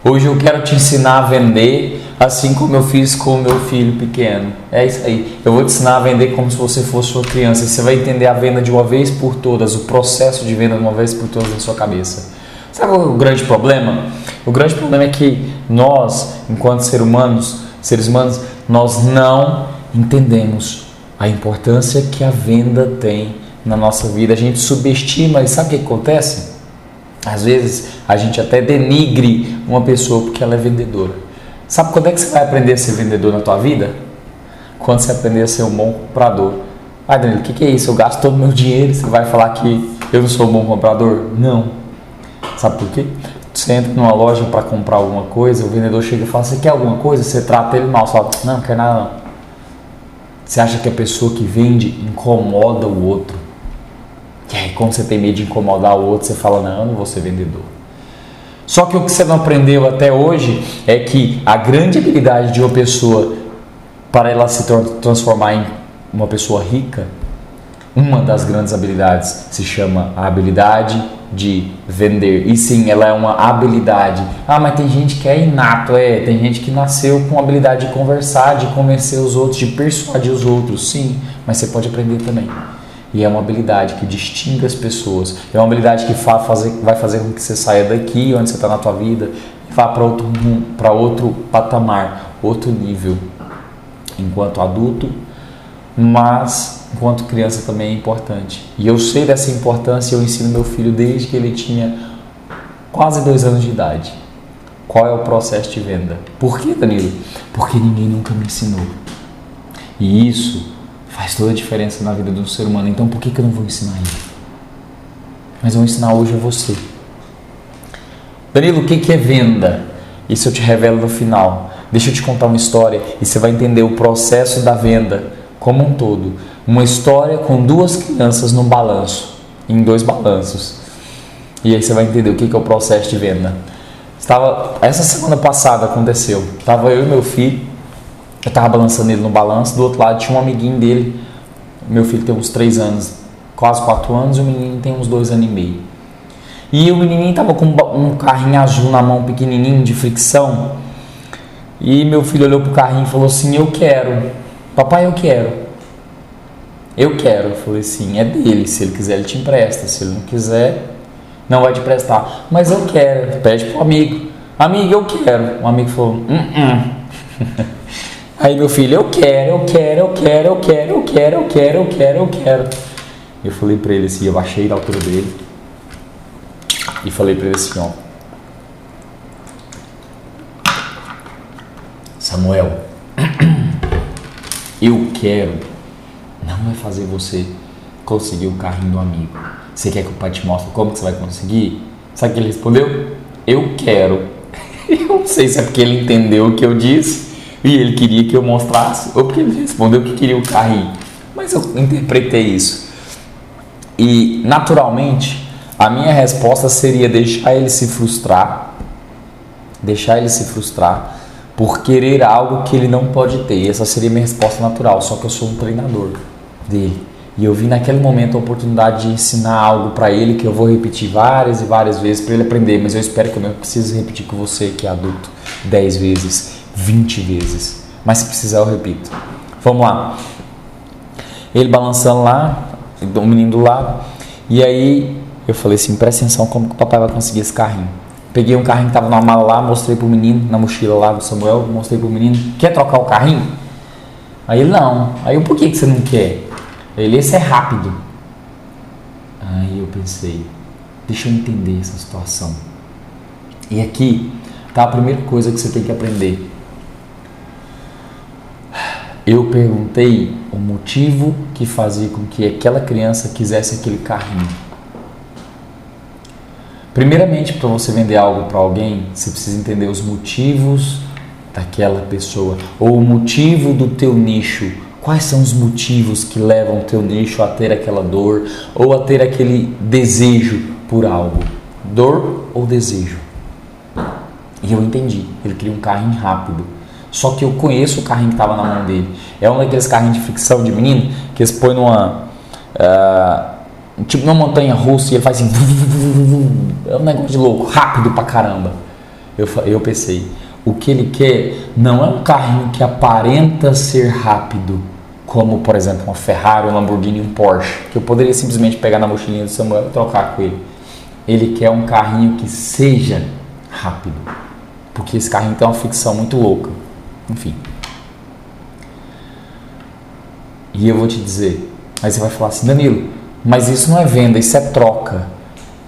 Hoje eu quero te ensinar a vender assim como eu fiz com o meu filho pequeno. É isso aí. Eu vou te ensinar a vender como se você fosse sua criança. E você vai entender a venda de uma vez por todas, o processo de venda de uma vez por todas na sua cabeça. Sabe qual é o grande problema? O grande problema é que nós, enquanto seres humanos, nós não entendemos a importância que a venda tem na nossa vida. A gente subestima e sabe o que acontece? Às vezes a gente até denigre uma pessoa porque ela é vendedora. Sabe quando é que você vai aprender a ser vendedor na tua vida? Quando você aprender a ser um bom comprador. Ah, Danilo, o que é isso? Eu gasto todo o meu dinheiro e você vai falar que eu não sou um bom comprador? Não. Sabe por quê? Você entra numa loja para comprar alguma coisa, o vendedor chega e fala, você quer alguma coisa? Você trata ele mal, você fala, não quer nada não. Você acha que a pessoa que vende incomoda o outro? E aí, como você tem medo de incomodar o outro, você fala, não, eu não vou ser vendedor. Só que o que você não aprendeu até hoje é que a grande habilidade de uma pessoa para ela se transformar em uma pessoa rica, uma das grandes habilidades se chama a habilidade de vender. E sim, ela é uma habilidade. Ah, mas tem gente que é inato, tem gente que nasceu com a habilidade de conversar, de convencer os outros, de persuadir os outros. Sim, mas você pode aprender também. E é uma habilidade que distingue as pessoas. É uma habilidade que vai fazer com que você saia daqui, onde você está na tua vida, e vá para outro patamar, outro nível. Enquanto adulto, mas enquanto criança também é importante. E eu sei dessa importância e eu ensino meu filho desde que ele tinha quase 2 anos de idade. Qual é o processo de venda? Por que, Danilo? Porque ninguém nunca me ensinou. E isso faz toda a diferença na vida de um ser humano. Então por que eu não vou ensinar ele? Mas eu vou ensinar hoje a você. Danilo, o que é venda? Isso eu te revelo no final. Deixa eu te contar uma história e você vai entender o processo da venda como um todo. Uma história com 2 crianças no balanço, em 2 balanços. E aí você vai entender o que é o processo de venda. Essa semana passada aconteceu. Estava eu e meu filho. Eu estava balançando ele no balanço, do outro lado tinha um amiguinho dele, meu filho tem uns 3 anos, quase 4 anos, e o menino tem uns 2 anos e meio. E o menininho estava com um carrinho azul na mão, pequenininho, de fricção, e meu filho olhou pro carrinho e falou assim, eu quero, papai, eu quero. Eu falei assim, é dele, se ele quiser ele te empresta, se ele não quiser, não vai te prestar, mas eu quero, pede pro amigo, amigo, eu quero. O amigo falou, Aí meu filho, eu quero. Eu falei pra ele assim, eu baixei da altura dele e falei pra ele assim, ó, Samuel, eu quero não vai fazer você conseguir o carrinho do amigo. Você quer que o pai te mostre como que você vai conseguir? Sabe o que ele respondeu? Eu quero. Eu não sei se é porque ele entendeu o que eu disse e ele queria que eu mostrasse, ou porque ele respondeu que queria o carrinho. Mas eu interpretei isso. E, naturalmente, a minha resposta seria deixar ele se frustrar por querer algo que ele não pode ter. Essa seria a minha resposta natural, só que eu sou um treinador dele. E eu vi naquele momento a oportunidade de ensinar algo para ele que eu vou repetir várias e várias vezes para ele aprender, mas eu espero que eu não precise repetir com você que é adulto 10 vezes, 20 vezes, mas se precisar eu repito. Vamos lá. Ele balançando lá, o menino do lado, e aí eu falei assim, presta atenção como que o papai vai conseguir esse carrinho. Peguei um carrinho que estava na mala lá, mostrei pro menino, na mochila lá do Samuel, mostrei pro menino, quer trocar o carrinho? Aí ele, não. Aí eu, por que você não quer? Ele, esse é rápido. Aí eu pensei, deixa eu entender essa situação. E aqui tá a primeira coisa que você tem que aprender. Eu perguntei o motivo que fazia com que aquela criança quisesse aquele carrinho. Primeiramente, para você vender algo para alguém, você precisa entender os motivos daquela pessoa, ou o motivo do teu nicho. Quais são os motivos que levam o teu nicho a ter aquela dor ou a ter aquele desejo por algo? Dor ou desejo? E eu entendi, ele queria um carrinho rápido. Só que eu conheço o carrinho que estava na mão dele. É um daqueles carrinhos de fricção de menino que eles põem tipo numa montanha russa e ele faz assim. É um negócio de louco, rápido pra caramba. Eu pensei, o que ele quer não é um carrinho que aparenta ser rápido, como, por exemplo, uma Ferrari, um Lamborghini, um Porsche, que eu poderia simplesmente pegar na mochilinha do Samuel e trocar com ele. Ele quer um carrinho que seja rápido, porque esse carrinho tem uma ficção muito louca. Enfim. E eu vou te dizer, aí você vai falar assim, Danilo, mas isso não é venda, isso é troca.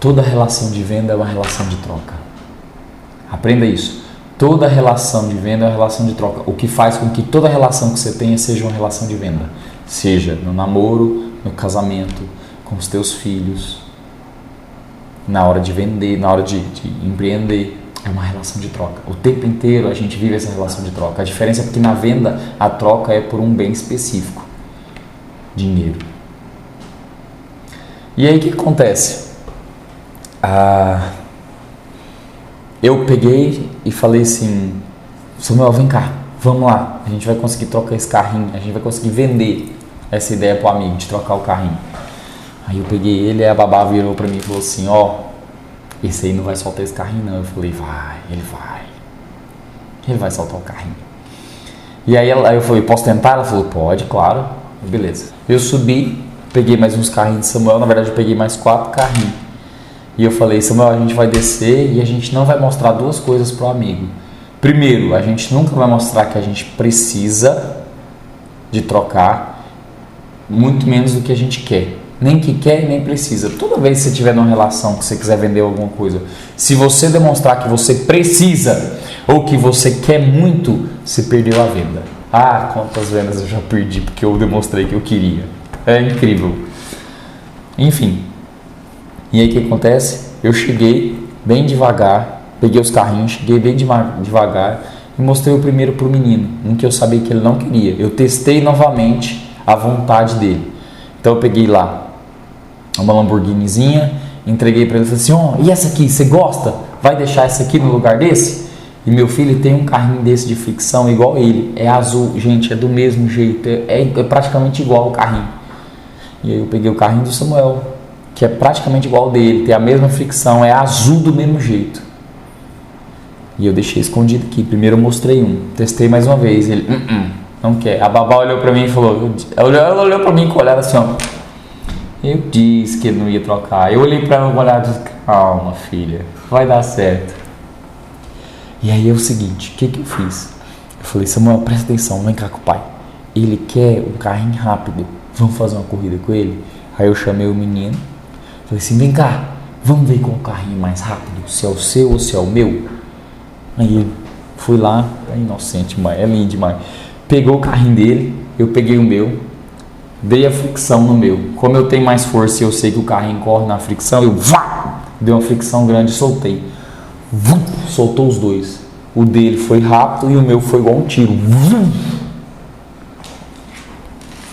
Toda relação de venda é uma relação de troca. Aprenda isso. Toda relação de venda é uma relação de troca. O que faz com que toda relação que você tenha seja uma relação de venda. Seja no namoro, no casamento, com os teus filhos, na hora de vender, na hora de empreender. É uma relação de troca. O tempo inteiro a gente vive essa relação de troca. A diferença é que na venda a troca é por um bem específico. Dinheiro. E aí o que acontece? Eu peguei e falei assim, Samuel, vem cá, vamos lá, a gente vai conseguir trocar esse carrinho, a gente vai conseguir vender essa ideia pro amigo de trocar o carrinho. Aí eu peguei ele, a babá virou pra mim e falou assim, esse aí não vai soltar esse carrinho não. Eu falei, ele vai soltar o carrinho. E aí eu falei, posso tentar? Ela falou, pode, claro. Beleza. Eu subi, peguei mais uns carrinhos de Samuel, na verdade eu peguei mais 4 carrinhos. E eu falei, Samuel, a gente vai descer e a gente não vai mostrar 2 coisas pro amigo. Primeiro, a gente nunca vai mostrar que a gente precisa de trocar, muito menos do que a gente quer. Nem que quer e nem precisa. Toda vez que você estiver numa relação que você quiser vender alguma coisa, se você demonstrar que você precisa ou que você quer muito, você perdeu a venda. Quantas vendas eu já perdi porque eu demonstrei que eu queria. É incrível. Enfim. E aí o que acontece? Eu cheguei bem devagar, peguei os carrinhos, cheguei bem devagar e mostrei o primeiro pro menino, um que eu sabia que ele não queria. Eu testei novamente a vontade dele. Então eu peguei lá uma Lamborghinizinha, entreguei para ele e falei assim, e essa aqui, você gosta? Vai deixar essa aqui no lugar desse? E meu filho tem um carrinho desse de fricção igual ele, é azul, gente, é do mesmo jeito, é praticamente igual o carrinho. E aí eu peguei o carrinho do Samuel, que é praticamente igual ao dele, tem a mesma fricção, é azul do mesmo jeito. E eu deixei escondido aqui, primeiro eu mostrei um, testei mais uma vez, ele, não quer. A babá olhou pra mim e falou, ela olhou pra mim com o olhar assim, eu disse que ele não ia trocar. Eu olhei pra ela com o olhar e disse, calma filha, vai dar certo. E aí é o seguinte, o que eu fiz? Eu falei, Samuel, presta atenção, vem cá com o pai. Ele quer um carrinho rápido, vamos fazer uma corrida com ele? Aí eu chamei o menino, falei assim, vem cá, vamos ver qual é o carrinho mais rápido, se é o seu ou se é o meu. Aí ele fui lá, é inocente demais, é lindo demais. Pegou o carrinho dele, eu peguei o meu, dei a fricção no meu. Como eu tenho mais força e eu sei que o carrinho corre na fricção, eu dei uma fricção grande e soltei. Soltou os dois. O dele foi rápido e o meu foi igual um tiro.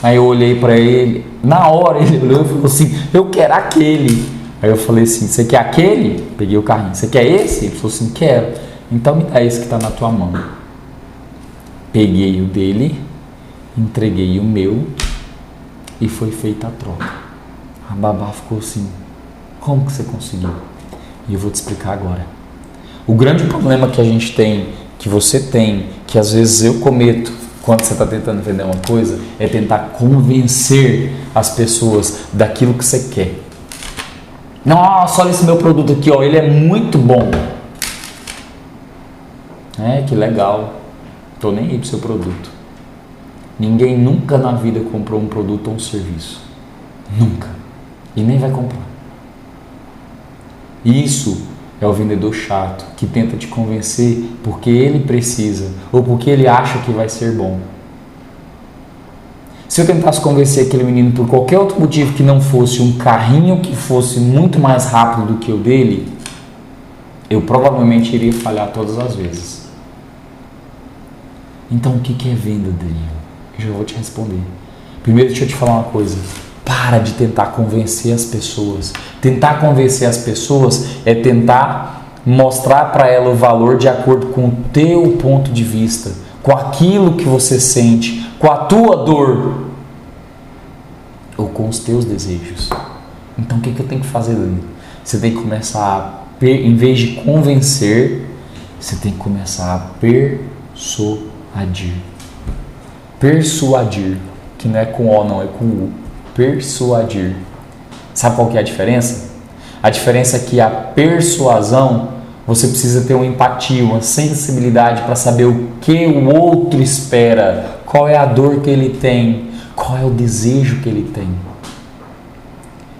Aí eu olhei pra ele, na hora ele olhou e falou assim, eu quero aquele. Aí eu falei assim, você quer aquele? Peguei o carrinho, você quer esse? Ele falou assim, quero. Então me dá esse que tá na tua mão. Peguei o dele, entreguei o meu e foi feita a troca. A babá ficou assim, como que você conseguiu? E eu vou te explicar agora. O grande problema que a gente tem, que você tem, que às vezes eu cometo quando você está tentando vender uma coisa, é tentar convencer as pessoas daquilo que você quer. Nossa, olha esse meu produto aqui, ele é muito bom. Que legal. Tô nem aí pro seu produto. Ninguém nunca na vida comprou um produto ou um serviço. Nunca. E nem vai comprar. Isso é o vendedor chato que tenta te convencer porque ele precisa ou porque ele acha que vai ser bom. Se eu tentasse convencer aquele menino por qualquer outro motivo que não fosse um carrinho que fosse muito mais rápido do que o dele, eu provavelmente iria falhar todas as vezes. Então o que é venda, Danilo? Eu já vou te responder. Primeiro deixa eu te falar uma coisa. Para de tentar convencer as pessoas. Tentar convencer as pessoas é tentar mostrar para ela o valor de acordo com o teu ponto de vista, com aquilo que você sente, com a tua dor ou com os teus desejos. Então o que eu tenho que fazer, Danilo? Você tem que começar a, em vez de convencer, Você tem que começar a persuadir. Persuadir, que não é com O não, é com U. Persuadir. Sabe qual que é a diferença? A diferença é que a persuasão, você precisa ter uma empatia, uma sensibilidade para saber o que o outro espera, qual é a dor que ele tem, qual é o desejo que ele tem.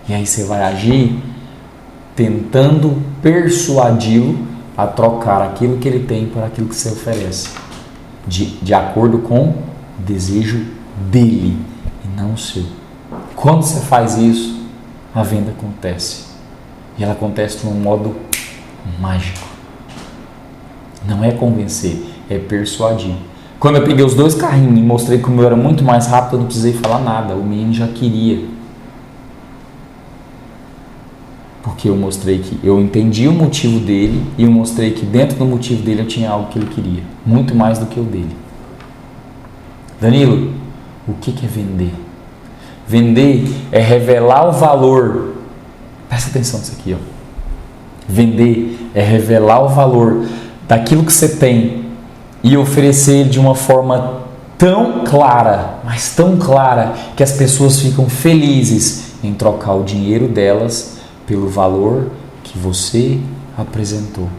E aí você vai agir tentando persuadi-lo a trocar aquilo que ele tem por aquilo que você oferece, de acordo com o desejo dele e não o seu. Quando você faz isso, a venda acontece. E ela acontece de um modo mágico. Não é convencer, é persuadir. Quando eu peguei os 2 carrinhos e mostrei que o meu era muito mais rápido, eu não precisei falar nada. O menino já queria. Porque eu mostrei que eu entendi o motivo dele e eu mostrei que dentro do motivo dele eu tinha algo que ele queria. Muito mais do que o dele. Danilo, o que é vender? Vender é revelar o valor. Presta atenção nisso aqui, ó. Vender é revelar o valor daquilo que você tem e oferecer de uma forma tão clara, mas tão clara, que as pessoas ficam felizes em trocar o dinheiro delas pelo valor que você apresentou.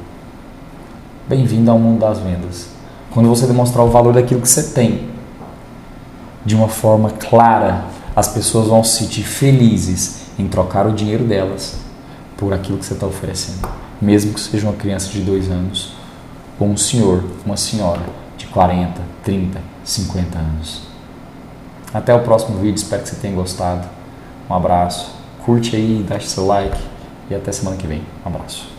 Bem-vindo ao mundo das vendas. Quando você demonstrar o valor daquilo que você tem de uma forma clara, as pessoas vão se sentir felizes em trocar o dinheiro delas por aquilo que você está oferecendo. Mesmo que seja uma criança de 2 anos ou um senhor, uma senhora de 40, 30, 50 anos. Até o próximo vídeo, espero que você tenha gostado. Um abraço, curte aí, deixa seu like e até semana que vem. Um abraço.